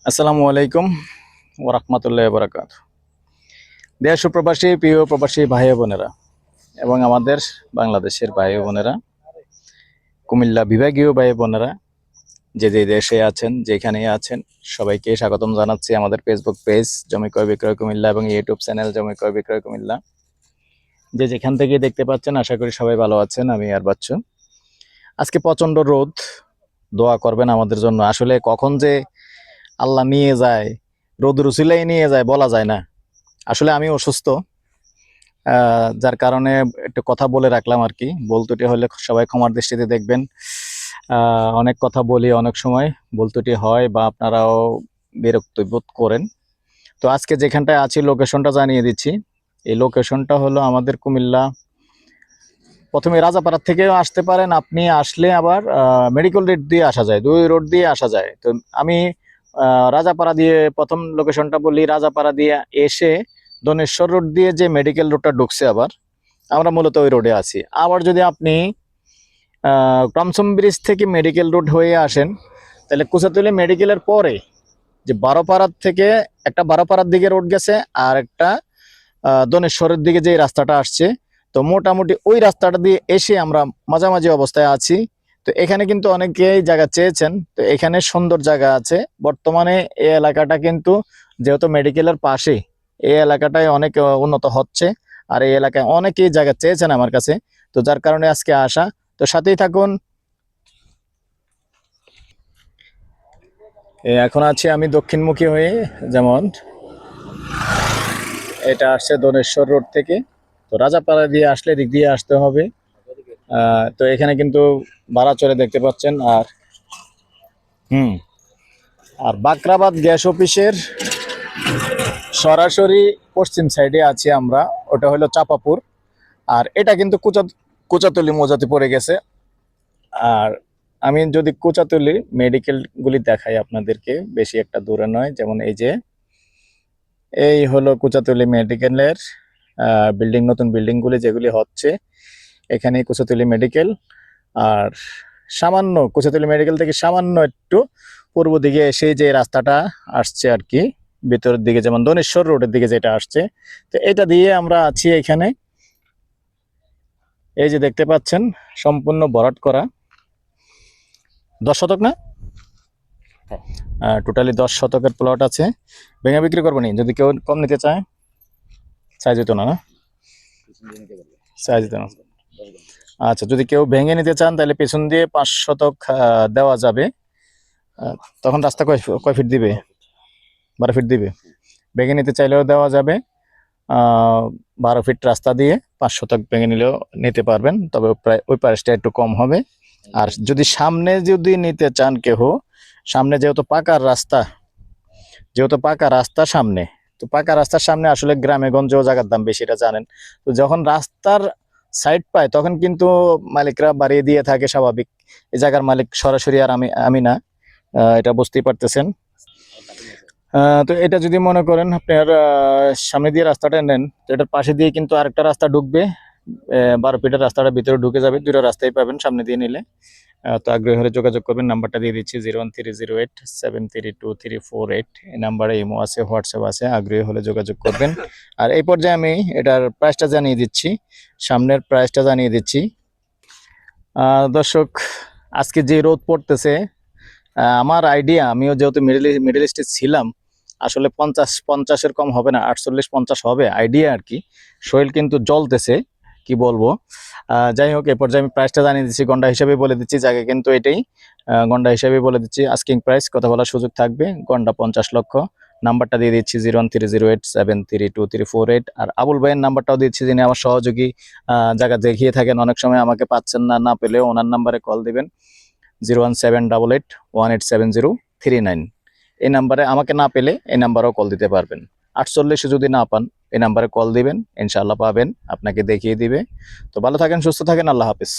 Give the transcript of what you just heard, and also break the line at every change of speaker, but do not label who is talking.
আসসালামু আলাইকুম ওয়া রাহমাতুল্লাহি ওয়া বারাকাতুহু। দেশ ও প্রবাসী প্রিয় প্রবাসী ভাই বোনেরা এবং আমাদের বাংলাদেশের ভাই বোনেরা, কুমিল্লা বিভাগীয় ভাই বোনেরা যে যে দেশে আছেন, যেখানেই আছেন, সবাইকে স্বাগতম জানাচ্ছি আমাদের ফেসবুক পেজ জমি ক্রয় বিক্রয় কুমিল্লা এবং ইউটিউব চ্যানেল জমি ক্রয় বিক্রয় কুমিল্লা। যে যেখান থেকে দেখতে পাচ্ছেন, আশা করি সবাই ভালো আছেন। আমি আর বাচ্চু। আজকে প্রচণ্ড রোদ, দোয়া করবেন আমাদের জন্য। আসলে কখন যে আল্লাহ নিয়ে যায়, রোদ রুসিলাই নিয়ে যায় বলা যায় না। আসলে আমি অসুস্থ, যার কারণে একটু কথা বলে রাখলাম আর কি। বলতুটি হলে সবাই ক্ষমার দৃষ্টিতে দেখবেন। অনেক কথা বলি, অনেক সময় বলতুটি হয় বা আপনারাও বিরক্ত বোধ করেন। তো আজকে যেখানটায় আছি লোকেশনটা জানিয়ে দিচ্ছি। এই লোকেশনটা হলো আমাদের কুমিল্লা, প্রথমে রাজাপাড়া থেকেও আসতে পারেন। আপনি আসলে আবার মেডিকেল রোড দিয়ে আসা যায়, দুই রোড দিয়ে আসা যায়। তো আমি রাজাপাড়া দিয়ে প্রথম লোকেশনটা বলি। রাজাপাড়া দিয়ে এসে দনেশ্বর রোড দিয়ে যে মেডিকেল রোডটা ঢুকছে, আবার আমরা মূলত ওই রোডে আছি। আবার যদি আপনি টমসম ব্রিজ থেকে মেডিকেল রোড হয়ে আসেন, তাহলে কুচাতলি মেডিকেলের পরে যে বারোপাড়ার থেকে একটা বারোপাড়ার দিকে রোড গেছে, আর একটা দনেশ্বরের দিকে যে রাস্তাটা আসছে। তো মোটামুটি ওই রাস্তাটা দিয়ে এসে আমরা মাঝামাঝি অবস্থায় আছি। তো এখানে কিন্তু অনেকেই জায়গা চেয়েছেন, তো এখানে সুন্দর জায়গা আছে। বর্তমানে এই এলাকাটা কিন্তু যেহেতু মেডিকেলের পাশে, এই এলাকাটায় অনেক উন্নত হচ্ছে। আর এই এলাকায় অনেকেই জায়গা চেয়েছেন আমার কাছে, তো যার কারণে আজকে আসা। তো সাথেই থাকুন। এখন আছি আমি দক্ষিণমুখী হয়ে, যেমন এটা আসছে দনেশ্বর রোড থেকে। তো রাজাপাড়া দিয়ে আসলে দিক দিয়ে আসতে হবে। তো এখানে কিন্তু ভাড়া চলে দেখতে পাচ্ছেন। আর আর বাকরাবাদ গ্যাস অফিসের সরাসরি পশ্চিম সাইডে আছি আমরা, ওটা হলো চাপাপুর। আর এটা কিন্তু কুচাতলি মৌজাতে পড়ে গেছে। আর আমি যদি কুচাতলি মেডিকেলগুলি দেখাই আপনাদেরকে, বেশি একটা দূরে নয়। যেমন এই হলো কুচাতলি মেডিকেলের বিল্ডিং, নতুন বিল্ডিংগুলি যেগুলি হচ্ছে, এখানে কুচাতলি মেডিকেল। আর সামান্য কুচাতলি মেডিকেল থেকে সামান্য একটু পূর্ব দিকে এসে যে রাস্তাটা আসছে আর কি, ভিতরের দিকে, যেমন দনেশ্বর রোডের দিকে যেটা আসছে, তো এটা দিয়ে আমরা আছি এখানে। এই যে দেখতে পাচ্ছেন, সম্পূর্ণ ভরাট করা। 10 শতক না, টোটালি 10 শতকের প্লট আছে। ভেঙে বিক্রি করবো নি, যদি কেউ কম নিতে চায়। সাইজ হতো না, সাইজ হতো না। আচ্ছা, যদি কেউ ভেঙে নিতে চান তাহলে পেছন দিয়ে 5 শতক দেওয়া যাবে। তখন রাস্তা কয় ফিট দিবে? 12 ফিট দিবে। ভেঙে নিতে চাইলেও দেওয়া যাবে। 12 ফিট রাস্তা দিয়ে 5 শতক ভেঙে নিলেও নিতে পারবেন, তবে প্রায় ওই প্রাইসটা একটু কম হবে। আর যদি সামনে যদি নিতে চান কেহ, সামনে যেহেতু পাকা রাস্তা সামনে, তো পাকা রাস্তার সামনে আসলে গ্রামে গঞ্জেও জায়গার দাম বেশি, এটা জানেন। তো যখন রাস্তার সাইড পায় তখন কিন্তু মালিকরা বাড়িয়ে দিয়ে থাকে, স্বাভাবিক। এই জায়গার মালিক সরাসরি আর আমি না, এটা বুঝতেই পারতেছেন। তো এটা যদি মনে করেন আপনার সামনে দিয়ে রাস্তাটা নেন, তো এটার পাশে দিয়ে কিন্তু আরেকটা রাস্তা ঢুকবে। 12 ফিটের রাস্তাটা ভিতরে ঢুকে যাবে, দুটো রাস্তায় পাবেন সামনে দিয়ে নিলে। তো আগ্রহী হলে যোগাযোগ করবেন। নাম্বারটা দিয়ে দিচ্ছি 01308732348। এই নাম্বারে ইমো আছে, হোয়াটসঅ্যাপ আছে, আগ্রহী হলে যোগাযোগ করবেন। আর এই পর্যায়ে আমি এটার প্রাইসটা জানিয়ে দিচ্ছি, সামনের প্রাইসটা জানিয়ে দিচ্ছি। দর্শক, আজকে যে রোদ পড়তেছে, আমার আইডিয়া, আমিও যেহেতু মিডল ইস্টে ছিলাম, আসলে 50-50-এর কম হবে না, 48-50 হবে আইডিয়া আর কি। শরীর কিন্তু জ্বলতেছে, কি বলবো। যাই হোক, এ পর্যায়ে আমি প্রাইসটা জানিয়ে দিচ্ছি, গন্ডা হিসাবে বলে দিচ্ছি। জায়গা কিন্তু এটাই, গন্ডা হিসাবে বলে দিচ্ছি। আস্কিং প্রাইস, কথা বলার সুযোগ থাকবে। গন্ডা 50 লক্ষ। নাম্বারটা দিয়ে দিচ্ছি 01308732348। আর আবুল ভাইয়ের নাম্বারটাও দিচ্ছি, যিনি আমার সহযোগী। জায়গা দেখিয়ে থাকেন, অনেক সময় আমাকে পাচ্ছেন না, না পেলেও ওনার নাম্বারে কল দিবেন 01788187039। এই নাম্বারে আমাকে না পেলে এই নাম্বারেও কল দিতে পারবেন। 48 যদি না পান, এই নাম্বারে কল দিবেন, ইনশাআল্লাহ পাবেন, আপনাকে দেখিয়ে দিবে। তো ভালো থাকেন, সুস্থ থাকেন, আল্লাহ হাফেজ।